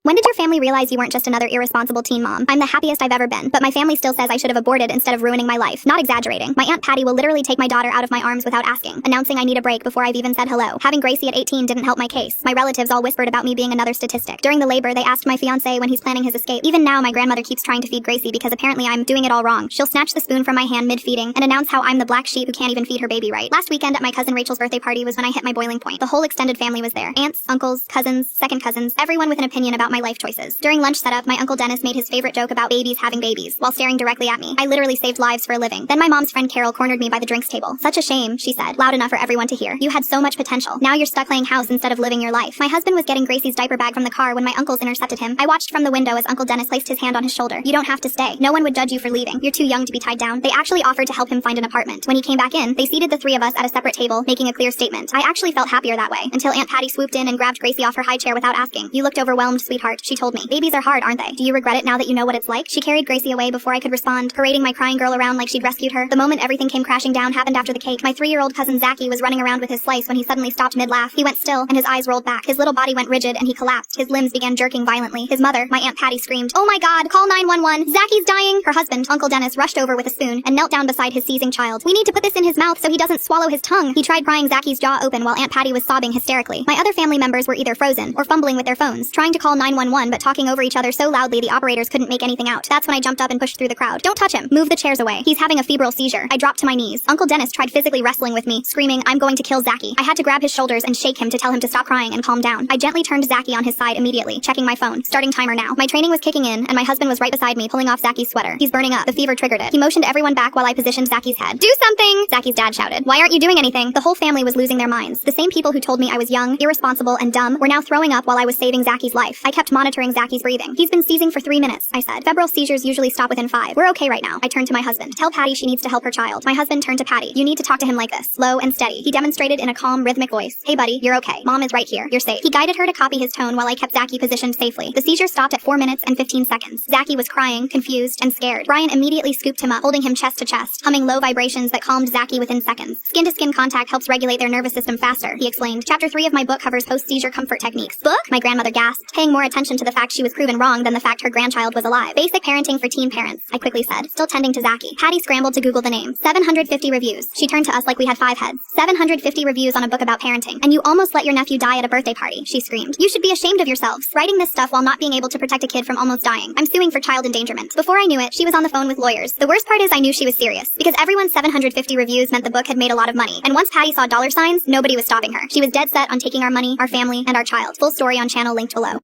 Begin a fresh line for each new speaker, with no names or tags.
When did your family realize you weren't just another irresponsible teen mom? I'm the happiest I've ever been, but my family still says I should have aborted instead of ruining my life. Not exaggerating. My Aunt Patty will literally take my daughter out of my arms without asking, announcing I need a break before I've even said hello. Having Gracie at 18 didn't help my case. My relatives all whispered about me being another statistic. During the labor, they asked my fiancé when he's planning his escape. Even now, my grandmother keeps trying to feed Gracie because apparently I'm doing it all wrong. She'll snatch the spoon from my hand mid-feeding and announce how I'm the black sheep who can't even feed her baby right. Last weekend at my cousin Rachel's birthday party was when I hit my boiling point. The whole extended family was there. Aunts, uncles, cousins, second cousins, everyone with an opinion about my life choices. During lunch setup, my Uncle Dennis made his favorite joke about babies having babies, while staring directly at me. I literally saved lives for a living. Then my mom's friend Carol cornered me by the drinks table. Such a shame, she said, loud enough for everyone to hear. You had so much potential. Now you're stuck playing house instead of living your life. My husband was getting Gracie's diaper bag from the car when my uncles intercepted him. I watched from the window as Uncle Dennis placed his hand on his shoulder. You don't have to stay. No one would judge you for leaving. You're too young to be tied down. They actually offered to help him find an apartment. When he came back in, they seated the three of us at a separate table, making a clear statement. I actually felt happier that way, until Aunt Patty swooped in and grabbed Gracie off her high chair without asking. You looked overwhelmed, sweetheart, she told me. Babies are hard, aren't they? Do you regret it now that you know what it's like? She carried Gracie away before I could respond, parading my crying girl around like she'd rescued her. The moment everything came crashing down happened after the cake. My 3-year-old cousin Zachy was running around with his slice when he suddenly stopped mid-laugh. He went still, and his eyes rolled back. His little body went rigid, and he collapsed. His limbs began jerking violently. His mother, my Aunt Patty, screamed, "Oh my God, call 911! Zachy's dying!" Her husband, Uncle Dennis, rushed over with a spoon and knelt down beside his seizing child. "We need to put this in his mouth so he doesn't swallow his tongue." He tried prying Zachy's jaw open while Aunt Patty was sobbing hysterically. My other family members were either frozen or fumbling with their phones, trying to call 911 but talking over each other so loudly the operators couldn't make anything out. That's when I jumped up and pushed through the crowd. "Don't touch him. Move the chairs away. He's having a febrile seizure." I dropped to my knees. Uncle Dennis tried physically wrestling with me, screaming, "I'm going to kill Zachy." I had to grab his shoulders and shake him to tell him to stop crying and calm down. I gently turned Zachy on his side immediately, checking my phone. Starting timer now. My training was kicking in, and my husband was right beside me, pulling off Zachy's sweater. He's burning up. The fever triggered it. He motioned everyone back while I positioned Zachy's head. "Do something!" Zachy's dad shouted. "Why aren't you doing anything?" The whole family was losing their minds. The same people who told me I was young, irresponsible, and dumb were now throwing up while I was saving Zachy's life. I kept monitoring Zachy's breathing. "He's been seizing for 3 minutes," I said. "Febrile seizures usually stop within 5. We're okay right now." I turned to my husband. "Tell Patty she needs to help her child." My husband turned to Patty. "You need to talk to him like this, slow and steady." He demonstrated in a calm, rhythmic voice. "Hey buddy, you're okay. Mom is right here. You're safe." He guided her to copy his tone while I kept Zachy positioned safely. The seizure stopped at 4 minutes and 15 seconds. Zachy was crying, confused, and scared. Brian immediately scooped him up, holding him chest to chest, humming low vibrations that calmed Zachy within seconds. Skin-to-skin contact helps regulate their nervous system faster, he explained. Chapter 3 of my book covers post-seizure comfort techniques. Book? My grandmother gasped, paying more attention to the fact she was proven wrong than the fact her grandchild was alive. Basic parenting for teen parents, I quickly said, still tending to Zachy. Patty scrambled to Google the name. 750 reviews. She turned to us like we had 5 heads. 750 reviews on a book about parenting. And you almost let your nephew die at a birthday party, she screamed. You should be ashamed of yourselves, writing this stuff while not being able to protect a kid from almost dying. I'm suing for child endangerment. Before I knew it, she was on the phone with lawyers. The worst part is I knew she was serious, because everyone's 750 reviews meant the book had made a lot of money. And once Patty saw dollar signs, nobody was stopping her. She was dead set on taking our money, our family, and our child. Full story on channel linked below.